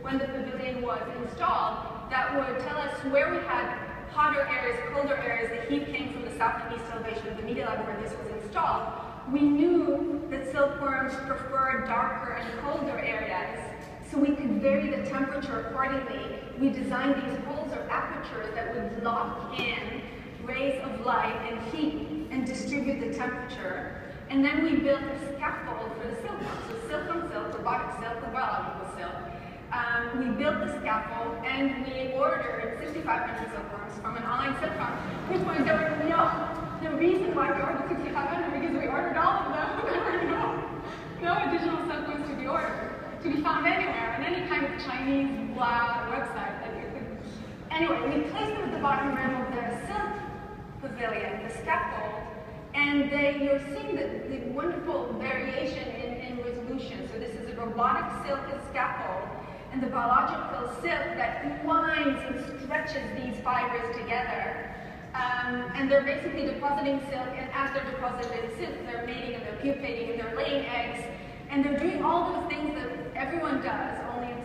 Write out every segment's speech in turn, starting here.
when the pavilion was installed that would tell us where we had hotter areas, colder areas. The heat came from the south and east elevation of the media lab where this was installed. We knew that silkworms preferred darker and colder areas, so we could vary the temperature accordingly. We designed these holes or apertures that would lock in rays of light and heat and distribute the temperature. And then we built a scaffold for the silkworm. So silk on silk, robotic silk, or biological silk. We built the scaffold and we ordered 6,500 silkworms from an online silk farm. Which one? There were the reason why we ordered 6,500 because we ordered all of them. There were no additional silkworms to be ordered, to be found anywhere on any kind of Chinese blog website that you could. Anyway, we placed them at the bottom rim of the silk pavilion, the scaffold, and you're seeing the wonderful variation in resolution. So this is a robotic silk scaffold, and the biological silk that winds and stretches these fibers together. And they're basically depositing silk, and as they're depositing silk, they're mating and they're pupating and they're laying eggs, and they're doing all those things that everyone does, only in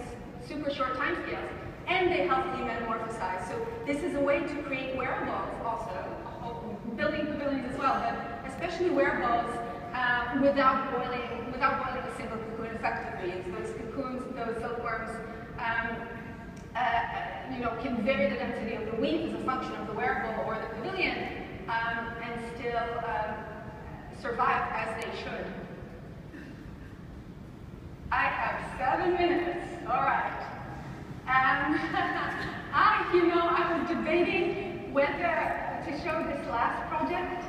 super short time scales. And they healthily metamorphosize. So this is a way to create wearables also, building pavilions as well, but especially wearables without boiling a single cocoon effectively. And those cocoons, those silkworms, can vary the density of the weave as a function of the wearable or the pavilion, and still survive as they should. I have 7 minutes. All right. I was debating whether to show this last project,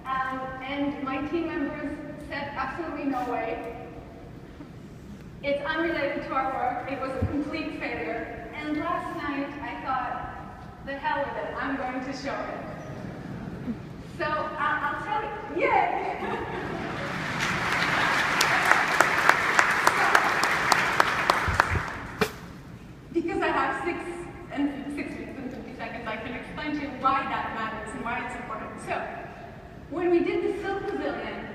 and my team members said absolutely no way. It's unrelated to our work. It was a complete failure. And last night I thought, the hell with it, I'm going to show it. So I'll tell you, yay! Because I have 6 minutes and 50 seconds, I can explain to you why that matters and why it's important. So, when we did the silk pavilion,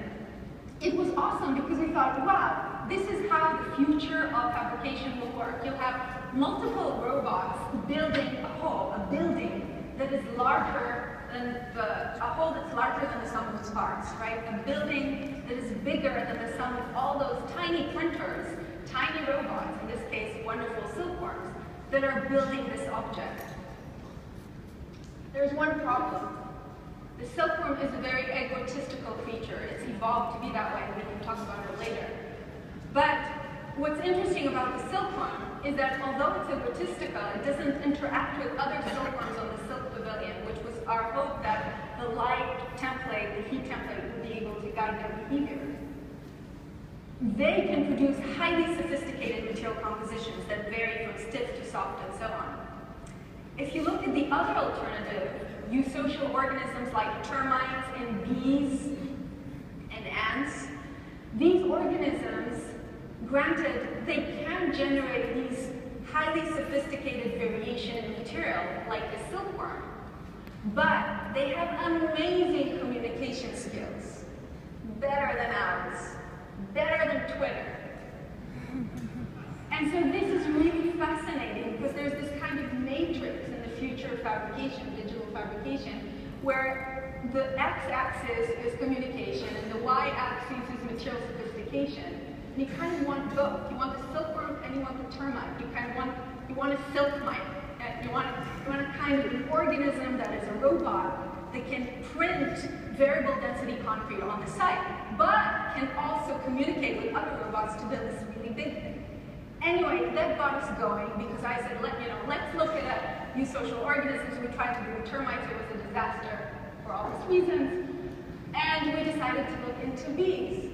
it was awesome because we thought, wow, this is how the future of fabrication will work. You'll have multiple robots building a building that is larger than a hole that's larger than the sum of its parts, right? A building that is bigger than the sum of all those tiny printers, tiny robots, in this case, wonderful silkworms, that are building this object. There's one problem. The silkworm is a very egotistical creature. It's evolved to be that way, and we can talk about it later. But what's interesting about the silkworm is that although it's egotistical, it doesn't interact with other silkworms on the silk pavilion, which was our hope that the light template, the heat template, would be able to guide their behavior. They can produce highly sophisticated material compositions that vary from stiff to soft and so on. If you look at the other alternative, eusocial organisms like termites and bees and ants, these organisms, granted, they can generate these highly sophisticated variation in material like the silkworm, but they have amazing communication skills, better than ours, better than Twitter. And so this is really fascinating because there's this kind of matrix in the future of fabrication, digital fabrication, where the x-axis is communication and the y-axis is material sophistication. And you kind of want both. You want the silkworm and you want the termite. You want a silk mite. You want a kind of an organism that is a robot that can print variable density concrete on the site, but can also communicate with other robots to build this really big thing. Anyway, that got us going because I said, let's look at eusocial organisms. We tried to do termites. It was a disaster for obvious reasons. And we decided to look into bees.